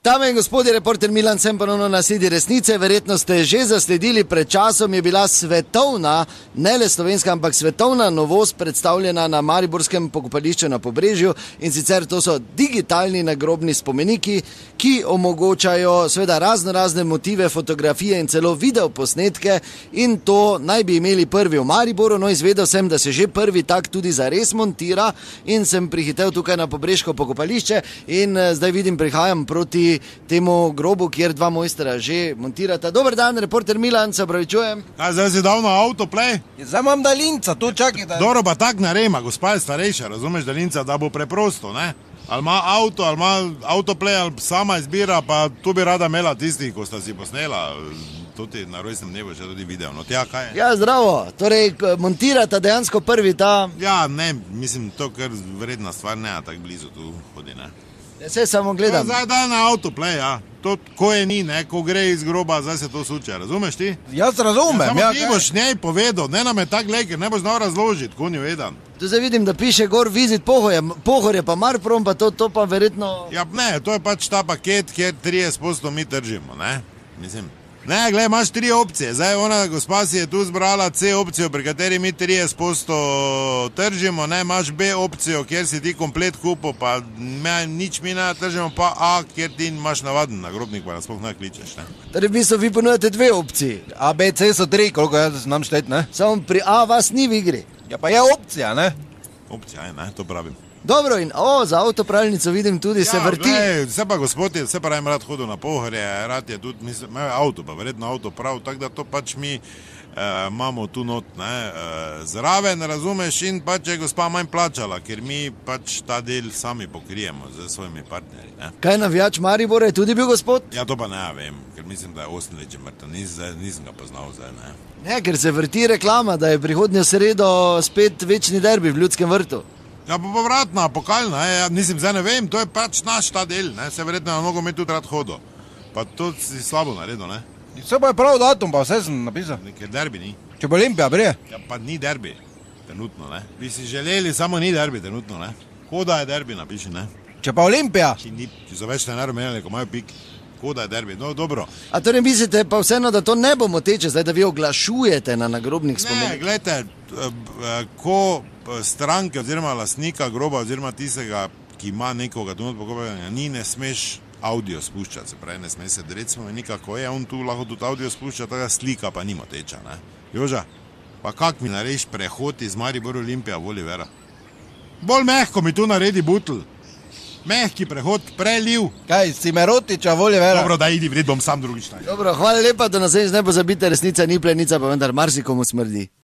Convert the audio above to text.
Dame in gospodje, reporter Milan sem ponovno na sedi resnice. Verjetno ste že zasledili, pred časom je bila svetovna, ne le slovenska, ampak svetovna novost predstavljena na mariborskem pokopališču na Pobrežju, in sicer to so digitalni nagrobni spomeniki, ki omogočajo seveda razne motive, fotografije in celo videoposnetke, in to naj bi imeli prvi v Mariboru. No, izvedel sem, da se že prvi tak tudi zares montira in sem prihitel tukaj na Pobrežko pokopališče in zdaj vidim, prihajam proti temu grobu, kjer dva mojstra že montirata. Dober dan, reporter Milan, se opravičujem. Zdaj si dal na autoplay? Zdaj imam daljinca, tu čakaj. Dobro, pa tak narema, gospa je starejša, razumeš, daljinca, da bo preprosto, ne? Ali ima auto, ali ima autoplay, ali sama izbira, pa tu bi rada imela tistih, ko sta si posnela, tudi na rojstnem dnevu že tudi video. No, tja, kaj je? Ja, zdravo. Torej, montirata dejansko prvi ta... Ja, ne, mislim, to kar vredna stvar, ne, tako blizu tu hodi, ne. Vse samo gledam. Zdaj daj na autoplay, ja. To, ko je ni, ne, ko gre iz groba, zdaj se to suče, razumeš ti? Jaz razumem, ja. Samo ti boš njej povedal, ne nam je tak leker, ne boš znal razložiti, ko ni vedan. Tu zdaj vidim, da piše gor vizit Pohorje, pa Marprom, pa to pa verjetno... Ja, ne, to je pač ta paket, kjer 30% mi tržimo, ne, mislim. Ne, gled, imaš 3 opcije, zdaj ona gospa si je tu zbrala C opcijo, pri kateri mi 30% tržimo, ne, imaš B opcijo, kjer si ti komplet kupil, pa nič mi ne tržimo, pa A, kjer ti imaš navaden nagrobnik, pa nas sploh ne kličeš, ne. Torej, v bistvu vi ponujate 2 opciji. A, B, C so 3, koliko jaz znam štet, ne? Samo pri A vas ni v igri. Ja, pa je opcija, ne? Opcija je, ne, to pravim. Dobro, in za avtopravljico vidim tudi se vrti. Ja, vse pa gospod je, vse pa rajem rad hodil na Pohorje, rad je tudi, mislim, ima avto, pa verjetno avto prav, tako da to pač mi imamo tu not, ne, zraven, razumeš, in pač je gospa manj plačala, ker mi pač ta del sami pokrijemo z svojimi partnerji, ne. Kaj navijač Maribora je tudi bil gospod? Ja, to pa ne vem, ker mislim, da je 8 let že mrtev, nisem ga poznal zdaj, ne. Ne, ker se vrti reklama, da je prihodnjo sredo spet večni derbi v Ljudskem vrtu. Ja, pa povratna, pokalna, ja, mislim, zdaj ne vem, to je pač naš ta del, ne, se verjetno na nogomet tudi rad hodil. Pa to si slabo naredil, ne. Vse pa je prav datum, pa vse sem napisal. Ker derbi ni. Če bo Olimpija, brije. Ja, pa ni derbi, trenutno, ne. Bi si želeli, samo ni derbi, trenutno, ne. Koda je derbi, napiši, ne. Če pa Olimpija. Če so več ne menjali, ko imajo pik. Koda je derbi, no, dobro. A torej mislite pa vseeno, da to ne bo moteče, zdaj, da vi oglašujete na nagrobnih spomenikih? Ne, gledajte, ko stranke oziroma lastnika groba oziroma tistega, ki ima nekoga tu not pokopanja, ne smeš audio spuščati, se pravi, ne smeš se dreti spomenika, ko je on tu lahko tudi audio spušča, taka slika pa ni moteča, ne. Joža, pa kak mi narediš prehod iz Maribor Olimpija v Olivera? Bolj mehko mi tu naredi butl. Mehki prehod, preliv. Kaj, si Merotiča, Olivera? Dobro, da idi, vred bom sam drugič. Dobro, hvala lepa, da nas ne pozabite, resnica ni plenica, pa vendar marsikomu smrdi.